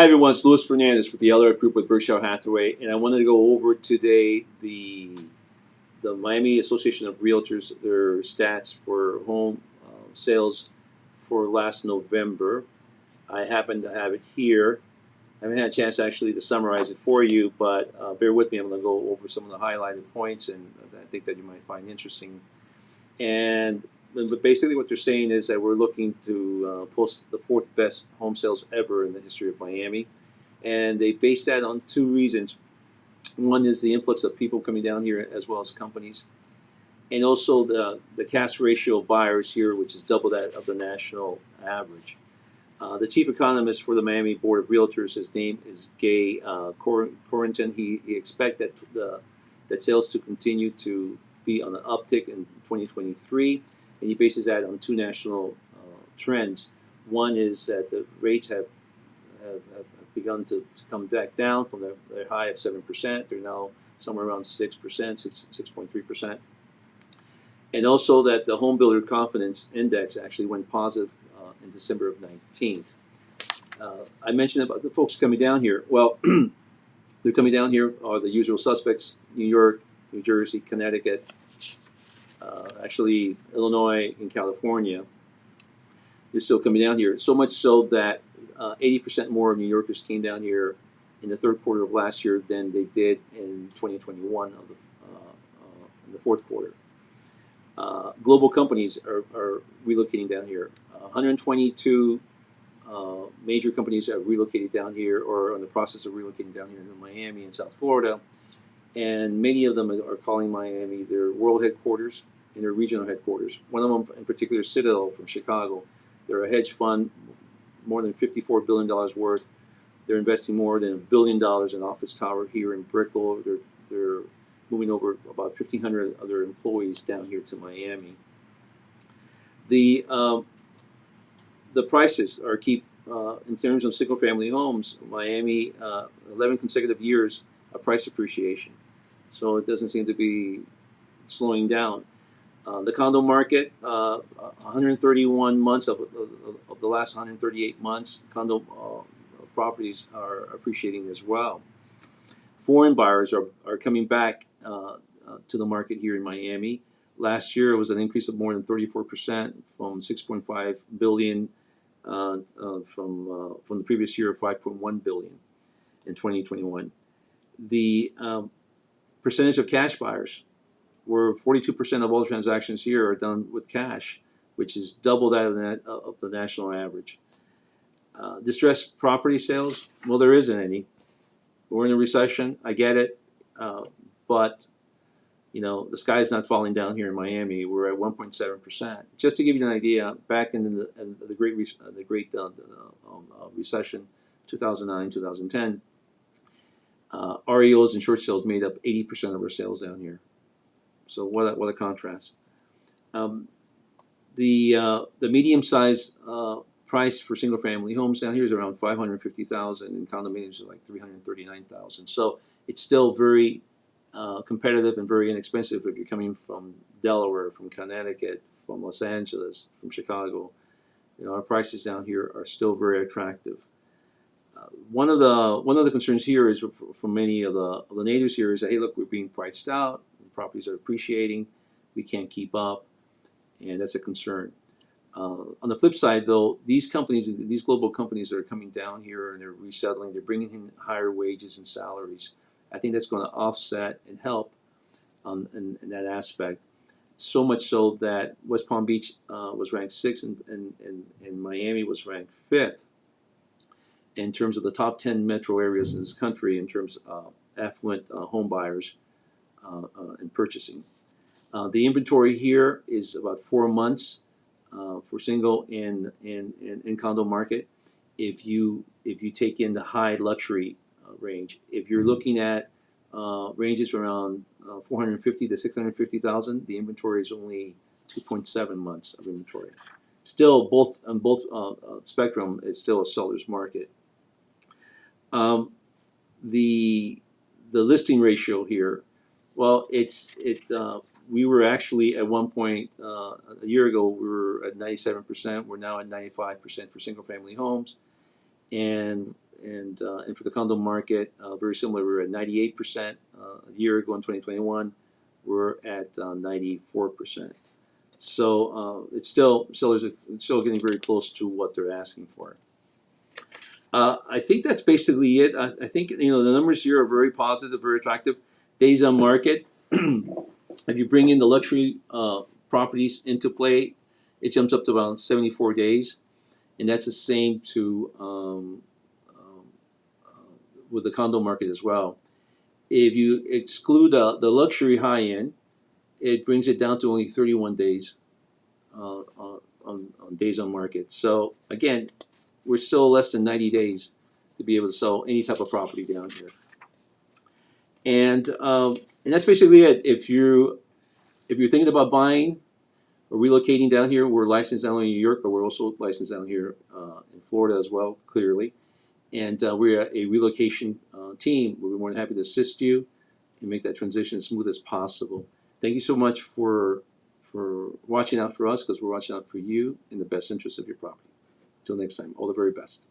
everyone, it's Louis Fernandez with the LRF Group with Berkshire Hathaway, and I wanted to go over today the Miami Association of Realtors, their stats for home sales for last November. I happen to have it here. I haven't had a chance actually to summarize it for you, but bear with me. I'm going to go over some of the highlighted points, and I think that you might find interesting. But basically what they're saying is that we're looking to post the fourth best home sales ever in the history of Miami. And they base that on two reasons. One is the influx of people coming down here as well as companies. And also the cash ratio of buyers here, which is double that of the national average. The chief economist for the Miami Board of Realtors, his name is Gay Corrington. He expects that sales to continue to be on an uptick in 2023. And he bases that on two national trends. One is that the rates have begun to come back down from their high of 7%. They're now somewhere around 6%, 6.3%. And also that the home builder confidence index actually went positive in December of 19th. I mentioned about the folks coming down here. Well, they're coming down here are the usual suspects: New York, New Jersey, Connecticut, actually Illinois and California. They're still coming down here. So much so that 80% more of New Yorkers came down here in the third quarter of last year than they did in 2021 in the fourth quarter. Global companies are relocating down here. 122 major companies have relocated down here or are in the process of relocating down here in Miami and South Florida. And many of them are calling Miami their world headquarters and their regional headquarters. One of them in particular, Citadel from Chicago. They're a hedge fund, more than $54 billion worth. They're investing more than $1 billion in office tower here in Brickell. They're moving over about 1,500 other employees down here to Miami. The prices are in terms of single-family homes. Miami, 11 consecutive years of price appreciation. So it doesn't seem to be slowing down. The condo market, 131 months of the last 138 months, condo properties are appreciating as well. Foreign buyers are coming back to the market here in Miami. Last year, it was an increase of more than 34% from 6.5 billion from the previous year of 5.1 billion in 2021. The percentage of cash buyers, where 42% of all transactions here are done with cash, which is double that of the national average. Distressed property sales, well, there isn't any. We're in a recession, I get it, but you know the sky is not falling down here in Miami. We're at 1.7%. Just to give you an idea, back in the Great Recession, 2009, 2010, REOs and short sales made up 80% of our sales down here. So what a contrast. The medium-sized price for single-family homes down here is around $550,000, and condominiums are like $339,000. So it's still very competitive and very inexpensive if you're coming from Delaware, from Connecticut, from Los Angeles, from Chicago. You know, our prices down here are still very attractive. One of the concerns here is from many of the natives here is that, hey, look, we're being priced out. Properties are appreciating. We can't keep up, and that's a concern. On the flip side, though, these global companies that are coming down here and they're resettling, they're bringing in higher wages and salaries. I think that's going to offset and help in that aspect. So much so that West Palm Beach was ranked 6th and Miami was ranked 5th in terms of the top 10 metro areas in this country in terms of affluent home buyers and purchasing. The inventory here is about 4 months for single and condo market. If you take in the high luxury range, if you're looking at ranges around 450 to 650,000, the inventory is only 2.7 months of inventory. Still, on both spectrum, it's still a seller's market. The listing ratio here, well, we were actually at one point a year ago we were at 97%. We're now at 95% for single-family homes, and for the condo market, very similar. We were at 98% a year ago in 2021. We're at 94%. So sellers are still getting very close to what they're asking for. I think that's basically it. I think the numbers here are very positive, very attractive. Days on market. If you bring in the luxury properties into play, it jumps up to around 74 days, and that's the same with the condo market as well. If you exclude the luxury high end, it brings it down to only 31 days on days on market. So again, we're still less than 90 days to be able to sell any type of property down here. And that's basically it. If you're thinking about buying or relocating down here, we're licensed not only in New York, but we're also licensed down here in Florida as well, clearly. And we're a relocation team. We're more than happy to assist you and make that transition as smooth as possible. Thank you so much for watching out for us, because we're watching out for you in the best interest of your property. Until next time, all the very best.